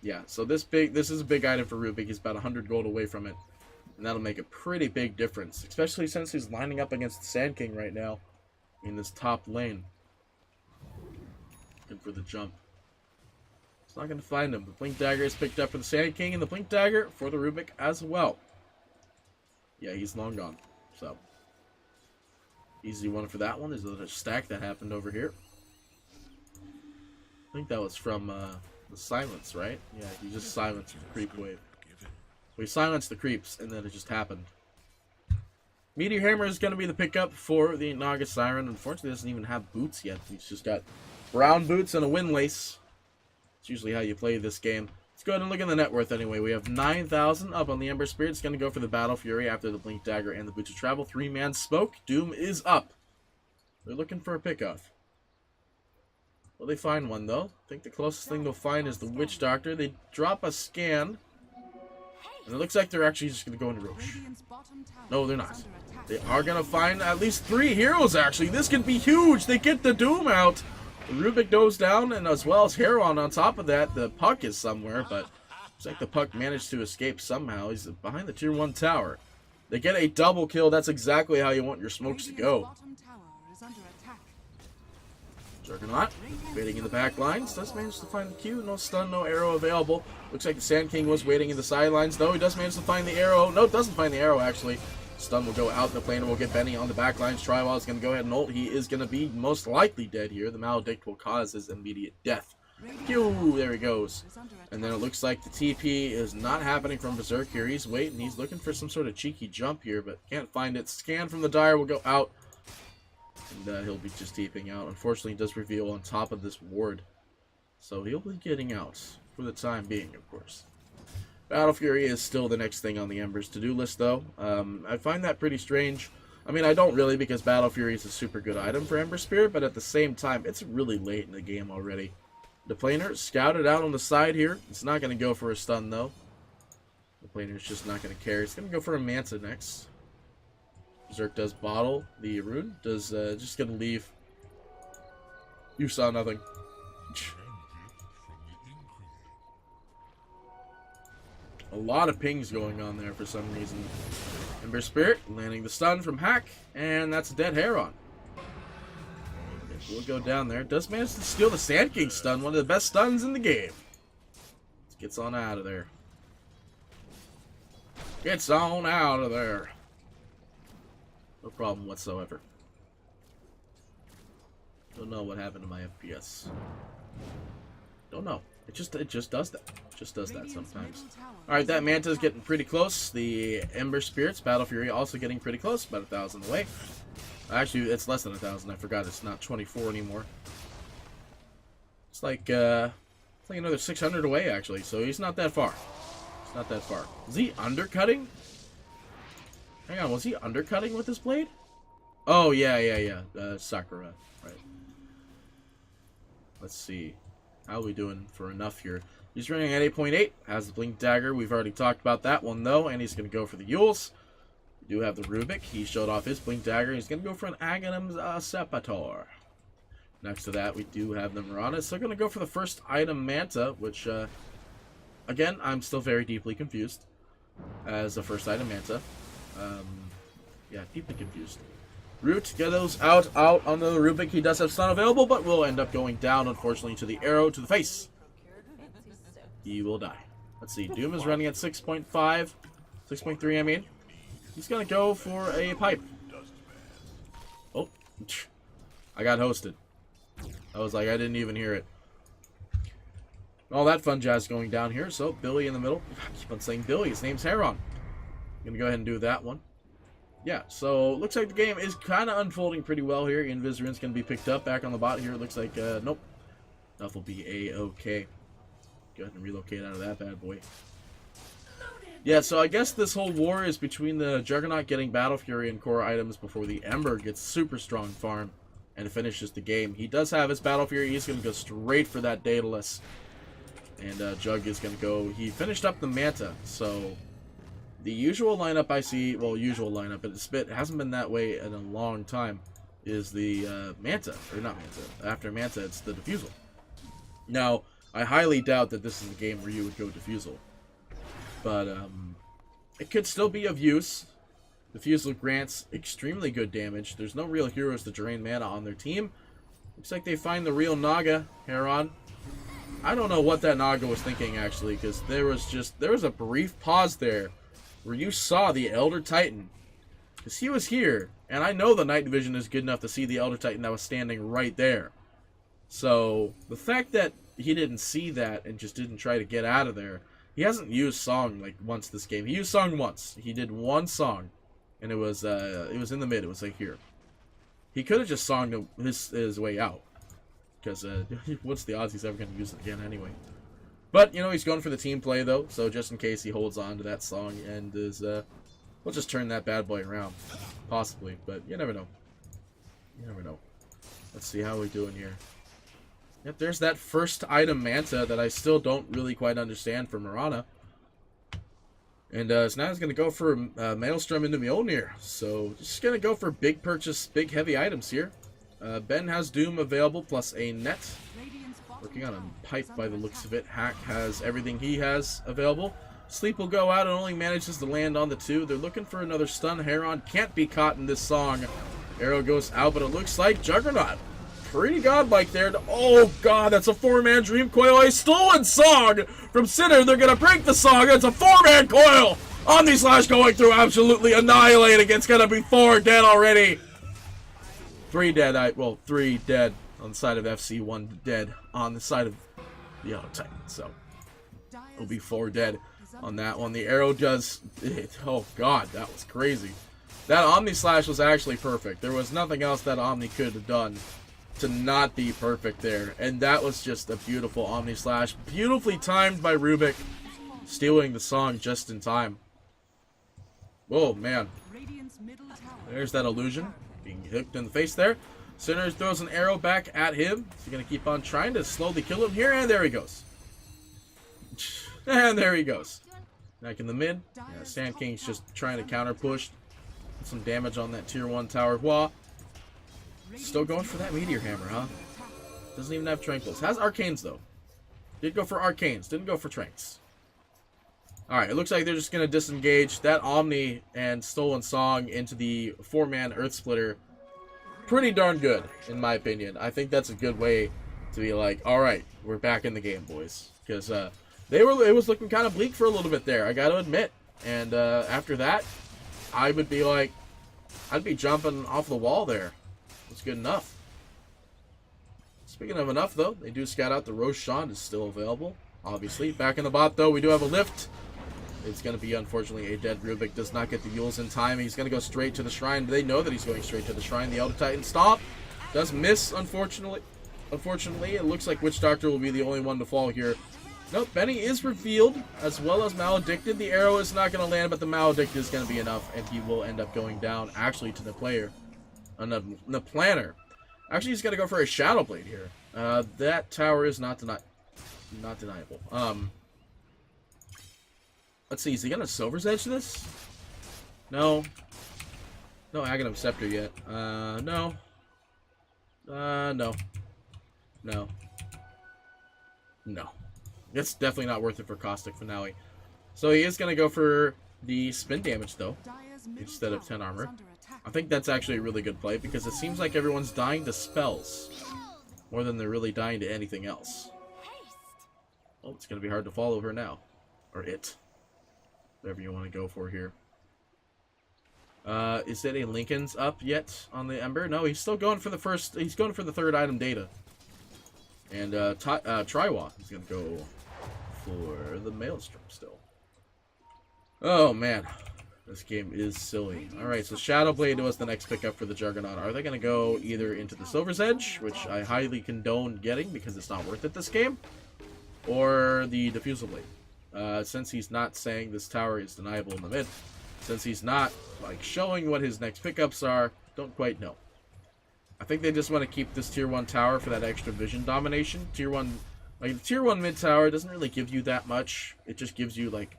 Yeah, so this is a big item for Rubik. He's about 100 gold away from it. And that'll make a pretty big difference, especially since he's lining up against the Sand King right now in this top lane. Looking for the jump. It's not going to find him. The Blink Dagger is picked up for the Sand King, and the Blink Dagger for the Rubik as well. Yeah, he's long gone. So, easy one for that one. Is a stack that happened over here. I think that was from the silence, right? Yeah, he just silenced the creep wave. We silenced the creeps, and then it just happened. Meteor Hammer is going to be the pickup for the Naga Siren. Unfortunately, doesn't even have boots yet. He's just got brown boots and a windlace. It's usually how you play this game. Let's go ahead and look at the net worth anyway. We have 9,000 up on the Ember Spirit. It's going to go for the Battle Fury after the Blink Dagger and the Boots of Travel. 3-man smoke. Doom is up. They're looking for a pickoff. Will they find one, though? I think the closest thing they'll find is the Witch Doctor. They drop a scan. And it looks like they're actually just going to go into Roche. No, they're not. They are going to find at least 3 heroes, actually. This could be huge. They get the Doom out. The Rubik goes down, and as well as Heron on top of that. The Puck is somewhere, but looks like the Puck managed to escape somehow. He's behind the Tier 1 tower. They get a double kill. That's exactly how you want your smokes to go. Juggernaut, waiting in the back lines, does manage to find the Q. No stun, no arrow available. Looks like the Sand King was waiting in the sidelines, though. He does manage to find the arrow. No, doesn't find the arrow, actually. Stun will go out. The planer will get Benny on the back lines. Triwall is going to go ahead and ult. He is going to be most likely dead here. The Maledict will cause his immediate death. Q, there he goes. And then it looks like the TP is not happening from Berserk here. He's waiting. He's looking for some sort of cheeky jump here, but can't find it. Scan from the Dire will go out. And he'll be just TPing out. Unfortunately, it does reveal on top of this ward. So he'll be getting out for the time being, of course. Battle Fury is still the next thing on the Ember's to-do list, though. I find that pretty strange. I mean, I don't really, because Battle Fury is a super good item for Ember Spirit, but at the same time, it's really late in the game already. The planer scouted out on the side here. It's not going to go for a stun, though. The planer's just not going to care. It's going to go for a Manta next. Berserk does bottle the rune. Does just gonna leave. You saw nothing. A lot of pings going on there for some reason. Ember Spirit landing the stun from Hack, and that's a dead Heron. We'll go down there. Does manage to steal the Sand King stun, one of the best stuns in the game. Gets on out of there. Gets on out of there. No problem whatsoever. Don't know what happened to my FPS. Don't know. It just does that. Just does that sometimes. Alright, that Manta's getting pretty close. The Ember Spirits, Battle Fury also getting pretty close. About 1,000 away. Actually, it's less than 1,000. I forgot it's not 24 anymore. It's like another 600 away, actually. So he's not that far. It's not that far. Is he undercutting? Hang on, was he undercutting with his blade? Oh, yeah. Sakura. Right. Let's see. How are we doing for enough here? He's running at 8.8. Has the Blink Dagger. We've already talked about that one, though. And he's going to go for the Yules. We do have the Rubik. He showed off his Blink Dagger. He's going to go for an Aghanim's Sepator. Next to that, we do have the Mirana. So going to go for the first item, Manta, which, again, I'm still very deeply confused as the first item, Manta. Yeah, deeply confused. Root goes out on the Rubik. He does have stun available, but will end up going down, unfortunately, to the arrow to the face. He will die. Let's see. Doom is running at 6.5. 6.3, I mean. He's going to go for a pipe. Oh. I got hosted. I was like, I didn't even hear it. All that fun jazz going down here. So Billy in the middle. I keep on saying Billy. His name's Heron. Gonna go ahead and do that one. Yeah, so looks like the game is kind of unfolding pretty well here. Invisrin's going to be picked up back on the bot here. It looks like, nope. Enough will be A-okay. Go ahead and relocate out of that bad boy. Yeah, so I guess this whole war is between the Juggernaut getting Battle Fury and core items before the Ember gets super strong farm and finishes the game. He does have his Battle Fury. He's going to go straight for that Daedalus. And Jug is going to go... He finished up the Manta, so... The usual lineup I see, well, usual lineup, but it hasn't been that way in a long time, is the Manta, or not Manta. After Manta, it's the Diffusal. Now, I highly doubt that this is a game where you would go Diffusal. But, it could still be of use. Diffusal grants extremely good damage. There's no real heroes to drain mana on their team. Looks like they find the real Naga, Heron. I don't know what that Naga was thinking, actually, because there was a brief pause there where you saw the Elder Titan, because he was here, and I know the night vision is good enough to see the Elder Titan that was standing right there. So, the fact that he didn't see that and just didn't try to get out of there, he hasn't used Song, like, once this game. He used Song once. He did one Song, and it was in the mid. It was, like, here. He could have just Songed his way out, because, what's the odds he's ever going to use it again anyway? But, you know, he's going for the team play, though, so just in case he holds on to that Song and is, we'll just turn that bad boy around. Possibly, but you never know. You never know. Let's see how we're doing here. Yep, there's that first item Manta that I still don't really quite understand for Mirana. And, so now he's going to go for Maelstrom into Mjolnir. So, just going to go for big purchase, big heavy items here. Ben has Doom available, plus a net. Working on a pipe by the looks of it. Hack has everything he has available. Sleep will go out and only manages to land on the 2. They're looking for another stun. Heron can't be caught in this song. Arrow goes out, but it looks like Juggernaut. Pretty godlike there. Oh god, that's a 4-man Dream Coil. A stolen song from Sinner. They're going to break the song. It's a 4-man coil. Omni Slash going through, absolutely annihilating. It's going to be 4 dead already. 3 dead. Well, 3 dead. On the side of FC, 1 dead on the side of the Auto Titan. So, it'll be 4 dead on that one. The arrow does it. Oh, God, that was crazy. That Omni Slash was actually perfect. There was nothing else that Omni could have done to not be perfect there. And that was just a beautiful Omni Slash. Beautifully timed by Rubik. Stealing the song just in time. Whoa, man. There's that illusion. Being hooked in the face there. Sinner throws an arrow back at him. He's going to keep on trying to slowly kill him here, and there he goes. And there he goes. Back in the mid. Yeah, Sand King's just trying to counter push. Put some damage on that tier 1 tower. Wah. Still going for that Meteor Hammer, huh? Doesn't even have Tranquils. Has Arcanes, though. Did go for Arcanes. Didn't go for Tranks. Alright, it looks like they're just going to disengage that Omni and Stolen Song into the 4-man Earth Splitter. Pretty darn good, in my opinion. I think that's a good way to be like, alright, we're back in the game, boys. Because it was looking kind of bleak for a little bit there, I gotta admit. And after that, I would be like, I'd be jumping off the wall there. It's good enough. Speaking of enough, though, they do scout out the Roshan is still available, obviously. Back in the bot, though, we do have a lift. It's going to be, unfortunately, a dead Rubik. Does not get the Yules in time. He's going to go straight to the Shrine. They know that he's going straight to the Shrine. The Elder Titan stomp does miss, unfortunately. Unfortunately, it looks like Witch Doctor will be the only one to fall here. Nope, Benny is revealed, as well as Maledicted. The arrow is not going to land, but the Maledicted is going to be enough, and he will end up going down, actually, to the player. The planner. Actually, he's going to go for a Shadow Blade here. That tower is not deniable. Let's see, is he gonna Silver's Edge this? No. No Aghanim Scepter yet. No. No. No. No. It's definitely not worth it for Caustic Finale. So he is gonna go for the spin damage, though, instead of 10 armor. I think that's actually a really good play, because it seems like everyone's dying to spells more than they're really dying to anything else. Oh, it's gonna be hard to follow her now. Or it. Whatever you want to go for here. Is it a Lincoln's up yet on the Ember? No, he's still going for the first. He's going for the 3rd item data. And Triwa is going to go for the Maelstrom still. Oh, man. This game is silly. Alright, so Shadowblade was the next pickup for the Juggernaut. Are they going to go either into the Silver's Edge, which I highly condone getting because it's not worth it this game, or the Diffusal Blade? Since he's not saying this tower is deniable in the mid, since he's not like showing what his next pickups are, don't quite know. I think they just want to keep this tier 1 tower for that extra vision domination. Tier 1, like the tier 1 mid tower doesn't really give you that much. It just gives you like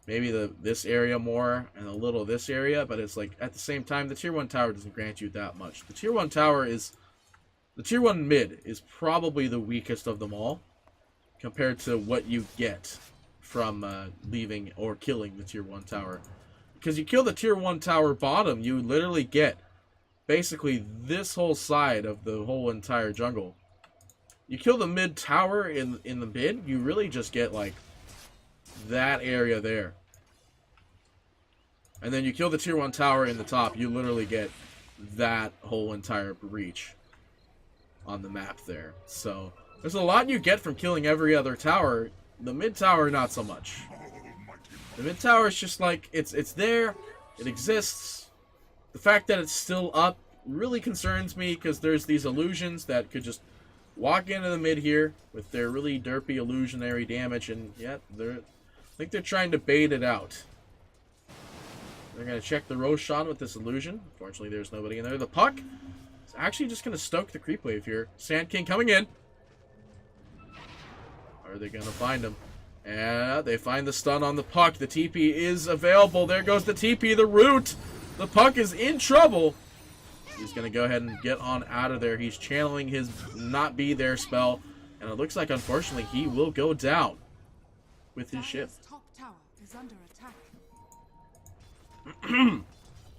maybe this area more and a little of this area, but it's like at the same time the tier 1 tower doesn't grant you that much. The tier 1 tower is, the tier 1 mid is probably the weakest of them all compared to what you get from leaving or killing the tier 1 tower. Because you kill the tier 1 tower bottom, you literally get basically this whole side of the whole entire jungle. You kill the mid tower in the mid, you really just get like that area there. And then you kill the tier 1 tower in the top, you literally get that whole entire breach on the map there. So there's a lot you get from killing every other tower. The mid tower, not so much. The mid tower is just like, it's there, it exists. The fact that it's still up really concerns me because there's these illusions that could just walk into the mid here with their really derpy illusionary damage, and yeah, I think they're trying to bait it out. They're going to check the Roshan with this illusion. Unfortunately, there's nobody in there. The Puck is actually just going to stoke the creep wave here. Sand King coming in. Are they going to find him? And they find the stun on the Puck. The TP is available. There goes the TP, the root. The Puck is in trouble. He's going to go ahead and get on out of there. He's channeling his not be there spell. And it looks like, unfortunately, he will go down with his ship. Top tower is under attack.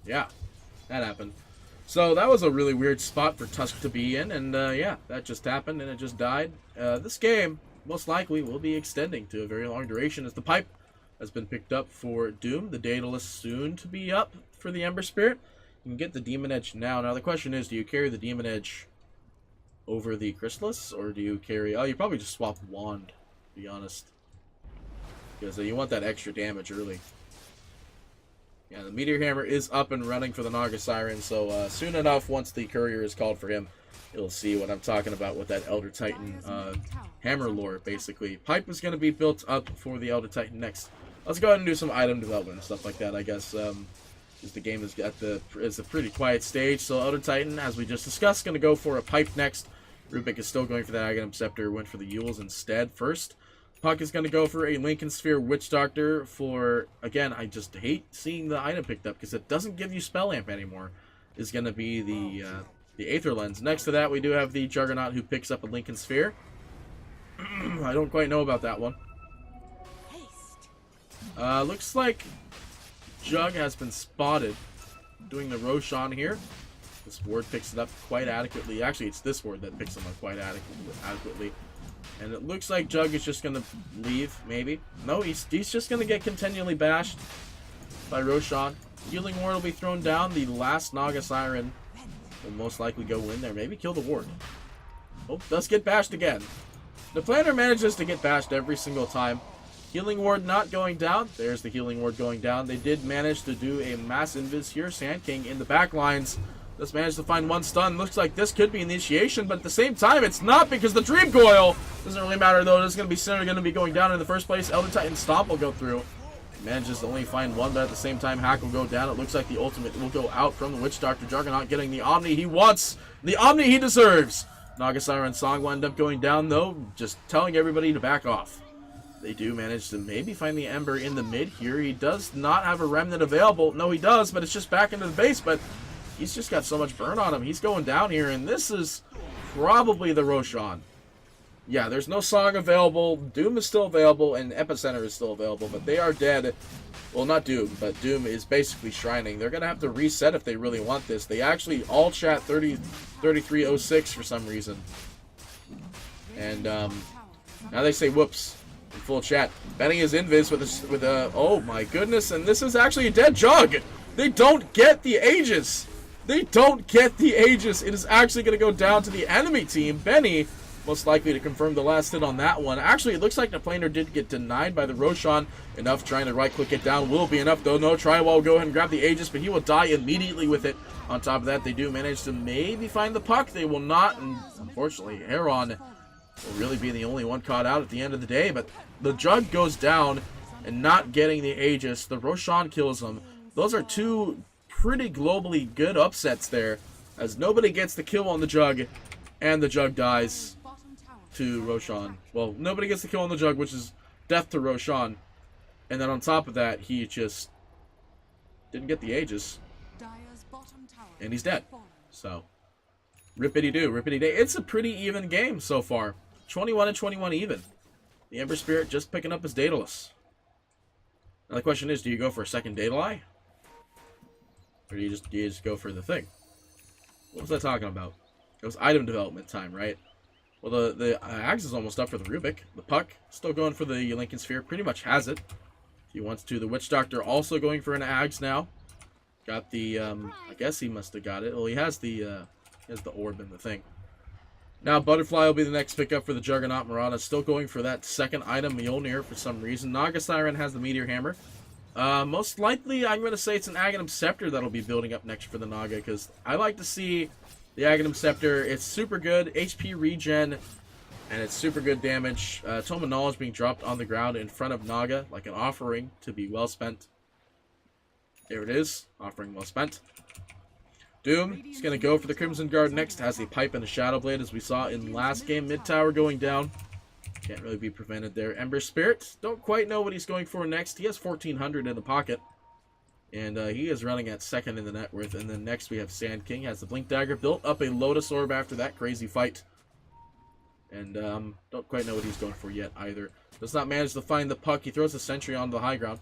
Yeah, that happened. So that was a really weird spot for Tusk to be in. And yeah, that just happened and it just died. This game most likely will be extending to a very long duration as the pipe has been picked up for Doom. The Daedalus soon to be up for the Ember Spirit. You can get the Demon Edge now. Now the question is, do you carry the Demon Edge over the Chrysalis, or do you carry... Oh, you probably just swap Wand, to be honest. Because you want that extra damage early. Yeah, the Meteor Hammer is up and running for the Naga Siren, so soon enough, once the Courier is called for him, you'll see what I'm talking about with that Elder Titan hammer lore, basically. Pipe is going to be built up for the Elder Titan next. Let's go ahead and do some item development and stuff like that, I guess. Because the game is it's a pretty quiet stage. So Elder Titan, as we just discussed, going to go for a pipe next. Rubik is still going for that Aghanim Scepter. Went for the Yules instead first. Puck is going to go for a Lincoln Sphere Witch Doctor for, again, I just hate seeing the item picked up because it doesn't give you Spell Amp anymore. Is going to be the Aether Lens. Next to that, we do have the Juggernaut who picks up a Lincoln Sphere. I don't quite know about that one. Looks like Jug has been spotted doing the Roshan here. This ward picks it up quite adequately. Actually, it's this ward that picks him up quite adequately. And it looks like Jug is just going to leave, maybe. No, he's just going to get continually bashed by Roshan. Healing ward will be thrown down. The last Naga Siren will most likely go in there. Maybe kill the ward. Oh, does get bashed again. The planner manages to get bashed every single time. Healing ward not going down. There's the healing ward going down. They did manage to do a mass invis here. Sand King in the back lines. Just managed to find one stun. Looks like this could be initiation, but at the same time, it's not because the Dream Coil doesn't really matter though. This is going to be going down in the first place. Elder Titan Stomp will go through. Manages to only find one, but at the same time, Hack will go down. It looks like the ultimate will go out from the Witch Doctor. Juggernaut getting the Omni he wants. The Omni he deserves. Naga Siren Song will end up going down though, just telling everybody to back off. They do manage to maybe find the Ember in the mid here. He does not have a Remnant available. No, he does, but it's just back into the base. But he's just got so much burn on him. He's going down here, and this is probably the Roshan. Yeah, there's no Song available. Doom is still available, and Epicenter is still available, but they are dead. Well, not Doom, but Doom is basically shrining. They're going to have to reset if they really want this. They actually all chat 3306 for some reason. And now they say whoops. In full chat. Benny is invis with a oh my goodness, and this is actually a dead Jug. They don't get the Aegis. They don't get the Aegis. It is actually going to go down to the enemy team. Benny most likely to confirm the last hit on that one. Actually, it looks like the planer did get denied by the Roshan. Enough trying to right-click it down will be enough, though. No, Triwall will go ahead and grab the Aegis, but he will die immediately with it. On top of that, they do manage to maybe find the puck. They will not, and unfortunately, Heron will really be the only one caught out at the end of the day. But the Jug goes down, and not getting the Aegis, the Roshan kills him. Those are two pretty globally good upsets there, as nobody gets the kill on the Jug, and the Jug dies to Roshan. Well, nobody gets the kill on the Jug, which is death to Roshan. And then on top of that, he just didn't get the Aegis. And he's dead. So, rippity-doo, rippity-day. It's a pretty even game so far. 21 and 21 even. The Ember Spirit just picking up his Daedalus. Now the question is, do you go for a second Daedalus? Or do you just go for the thing? What was I talking about? It was item development time, right? Well, the axe is almost up for the Rubik. The puck, still going for the Lincoln Sphere. Pretty much has it. If he wants to. The Witch Doctor also going for an axe now. Got the, I guess he must have got it. Well, he has the orb and the thing. Now, Butterfly will be the next pickup for the Juggernaut. Marana still going for that second item, Mjolnir, for some reason. Naga Siren has the Meteor Hammer. Most likely, I'm going to say it's an Aghanim Scepter that'll be building up next for the Naga, because I like to see the Aghanim Scepter. It's super good HP regen, and it's super good damage. Tome of Knowledge being dropped on the ground in front of Naga, like an offering to be well spent. There it is. Offering well spent. Doom is going to go for the Crimson Guard next. Has the Pipe and a Shadow Blade, as we saw in last game. Mid tower going down. Can't really be prevented there. Ember Spirit. Don't quite know what he's going for next. He has 1,400 in the pocket. And he is running at second in the net worth. And then next we have Sand King. Has the Blink Dagger. Built up a Lotus Orb after that crazy fight. And don't quite know what he's going for yet either. Does not manage to find the puck. He throws the Sentry onto the high ground.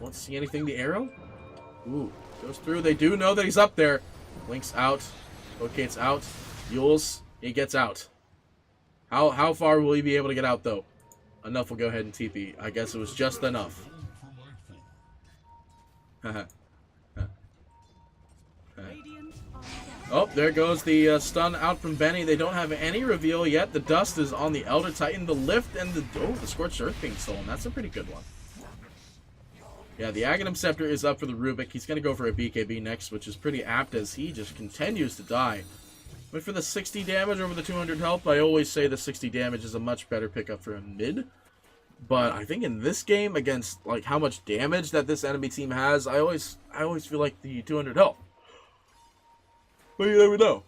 Won't see anything. The arrow? Ooh. Goes through. They do know that he's up there. Blinks out. Locates out. Yules. He gets out. How far will he be able to get out, though? Enough will go ahead and TP. I guess it was just enough. Oh, there goes the stun out from Benny. They don't have any reveal yet. The dust is on the Elder Titan. The lift and the Scorched Earth being stolen. That's a pretty good one. Yeah, the Aghanim Scepter is up for the Rubik. He's going to go for a BKB next, which is pretty apt as he just continues to die. Went for the 60 damage over the 200 health. I always say the 60 damage is a much better pickup for a mid. But I think in this game, against like how much damage that this enemy team has, I always feel like the 200 health. But you never know.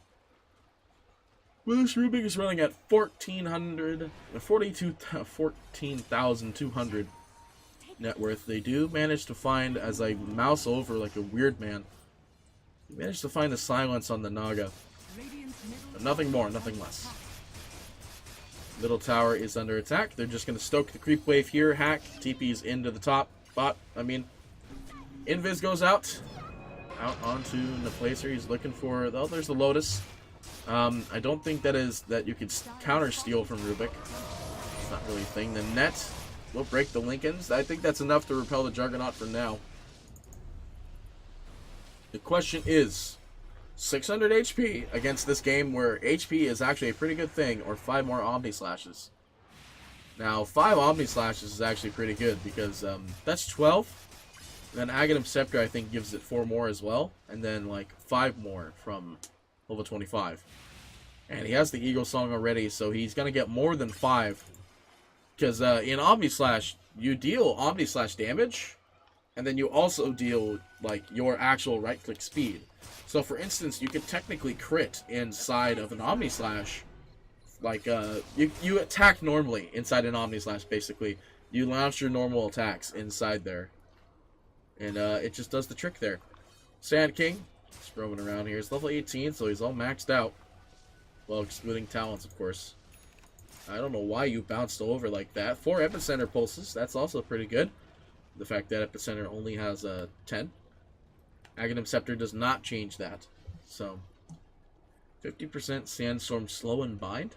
Well, this Rubik is running at 14,200 net worth. They do manage to find, as I mouse over like a weird man, they managed to find the silence on the Naga. But nothing more, nothing less. Middle tower is under attack. They're just going to stoke the creep wave here. Hack. TP's into the top. Invis goes out. Out onto Neplacer. He's looking for... Oh, there's the Lotus. I don't think that you could counter steal from Rubik. It's not really a thing. The net will break the Lincolns. I think that's enough to repel the Juggernaut for now. The question is... 600 HP against this game where HP is actually a pretty good thing, or 5 more Omni Slashes. Now, 5 Omni Slashes is actually pretty good because that's 12. Then Aghanim Scepter, I think, gives it 4 more as well. And then, like, 5 more from level 25. And he has the Eagle Song already, so he's going to get more than 5. Because in Omni Slash, you deal Omni Slash damage, and then you also deal, like, your actual right-click speed. So, for instance, you could technically crit inside of an Omni Slash. Like, you attack normally inside an Omni Slash, basically. You launch your normal attacks inside there. And it just does the trick there. Sand King, just roaming around here. He's level 18, so he's all maxed out. Well, excluding talents, of course. I don't know why you bounced over like that. 4 Epicenter Pulses, that's also pretty good. The fact that Epicenter only has 10. Aghanim Scepter does not change that. So, 50% Sandstorm slow and blind.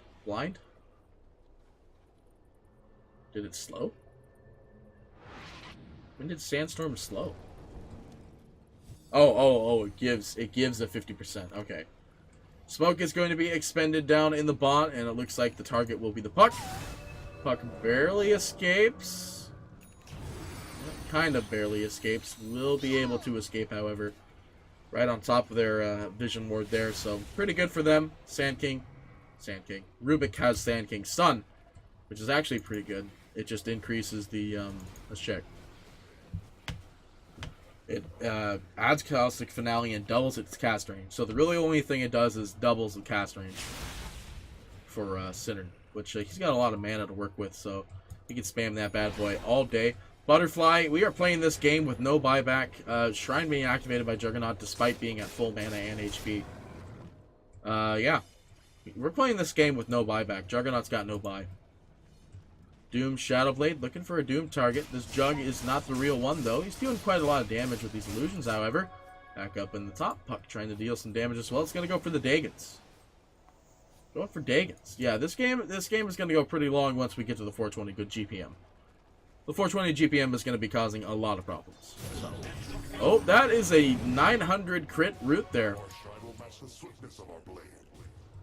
Did it slow? When did Sandstorm slow? Oh, it gives a 50%. Okay. Smoke is going to be expended down in the bot, and it looks like the target will be the puck. Puck barely escapes. Kind of barely escapes. Will be able to escape, however. Right on top of their vision ward there, so pretty good for them. Sand King. Rubik has Sand King stun, which is actually pretty good. It just increases the, let's check. It adds Caustic Finale and doubles its cast range. So the really only thing it does is doubles the cast range for Sinner, which he's got a lot of mana to work with, so he can spam that bad boy all day. Butterfly, we are playing this game with no buyback. Shrine being activated by Juggernaut despite being at full mana and HP. Yeah. We're playing this game with no buyback. Juggernaut's got no buy. Doom Shadowblade looking for a Doom target. This Jug is not the real one, though. He's doing quite a lot of damage with these illusions, however. Back up in the top. Puck trying to deal some damage as well. It's going to go for the Dagons. Going for Dagons. Yeah, this game is going to go pretty long once we get to the 420 good GPM. The 420 GPM is going to be causing a lot of problems. So. Oh, that is a 900 crit root there.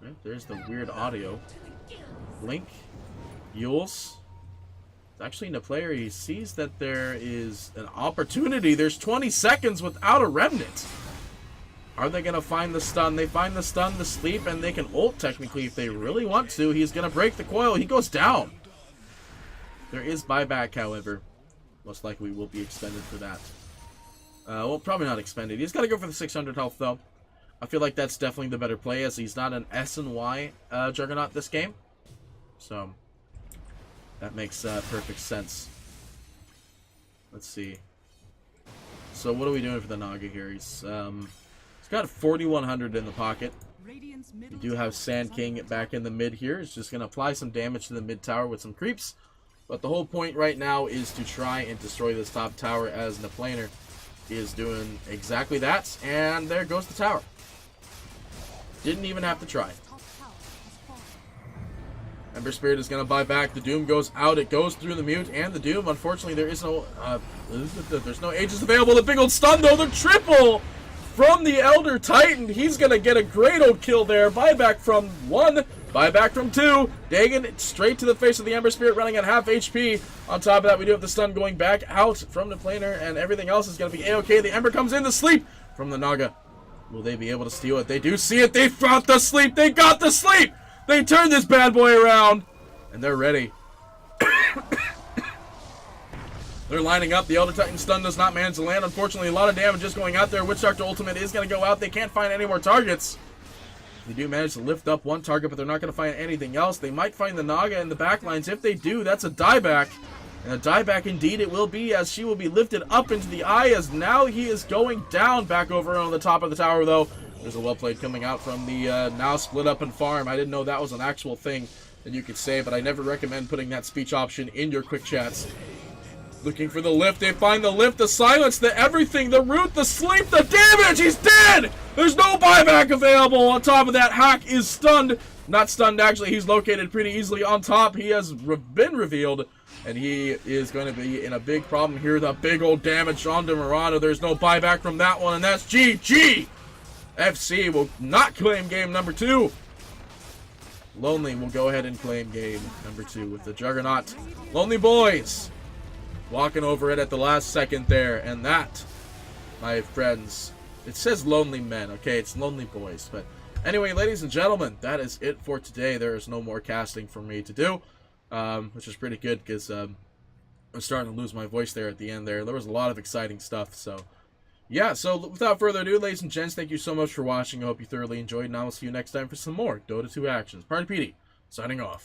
Right, there's the weird audio. Blink. Yules. Actually, in the player, he sees that there is an opportunity. There's 20 seconds without a remnant. Are they going to find the stun? They find the stun, the sleep, and they can ult technically if they really want to. He's going to break the coil. He goes down. There is buyback, however. Most likely will be expended for that. Well, probably not expended. He's got to go for the 600 health, though. I feel like that's definitely the better play, as he's not an S and Y Juggernaut this game. So, that makes perfect sense. Let's see. So, what are we doing for the Naga here? He's got 4,100 in the pocket. We do have Sand King back in the mid here. He's just going to apply some damage to the mid tower with some creeps. But the whole point right now is to try and destroy this top tower, as Naplaner is doing exactly that. And there goes the tower. Didn't even have to try. Ember Spirit is going to buy back. The Doom goes out. It goes through the mute and the Doom. Unfortunately, there is no there's no Aegis available. The big old stun, though. The triple from the Elder Titan. He's going to get a great old kill there. Buyback from 1. Buyback from 2. Dagon straight to the face of the Ember Spirit, running at half HP. On top of that, we do have the stun going back out from the planer, and everything else is going to be A-okay. The Ember comes in to sleep from the Naga. Will they be able to steal it? They do see it. They got the sleep. They got the sleep. They turned this bad boy around, and they're ready. They're lining up. The Elder Titan stun does not manage to land. Unfortunately, a lot of damage is going out there. Witch Doctor ultimate is going to go out. They can't find any more targets. They do manage to lift up one target, but they're not going to find anything else. They might find the Naga in the backlines. If they do, that's a dieback. And a dieback indeed it will be, as she will be lifted up into the eye, as now he is going down back over on the top of the tower, though. There's a well played coming out from the now split up and farm. I didn't know that was an actual thing that you could say, but I never recommend putting that speech option in your quick chats. Looking for the lift. They find the lift, the silence, the everything, the root, the sleep, the damage. He's dead. There's no buyback available. On top of that, Hack is stunned. Not stunned, actually. He's located pretty easily on top. He has been revealed, and he is going to be in a big problem here. The big old damage on Murano. There's no buyback from that one, and that's GG. FC will not claim game number 2. Lonely will go ahead and claim game number 2 with the Juggernaut. Lonely Boys walking over it at the last second there, and that, my friends, it says Lonely Men, okay? It's Lonely Boys, but anyway, ladies and gentlemen, that is it for today. There is no more casting for me to do, which is pretty good, because I'm starting to lose my voice there at the end there. There was a lot of exciting stuff, so yeah, so without further ado, ladies and gents, thank you so much for watching. I hope you thoroughly enjoyed, and I will see you next time for some more Dota 2 actions. Party PD, signing off.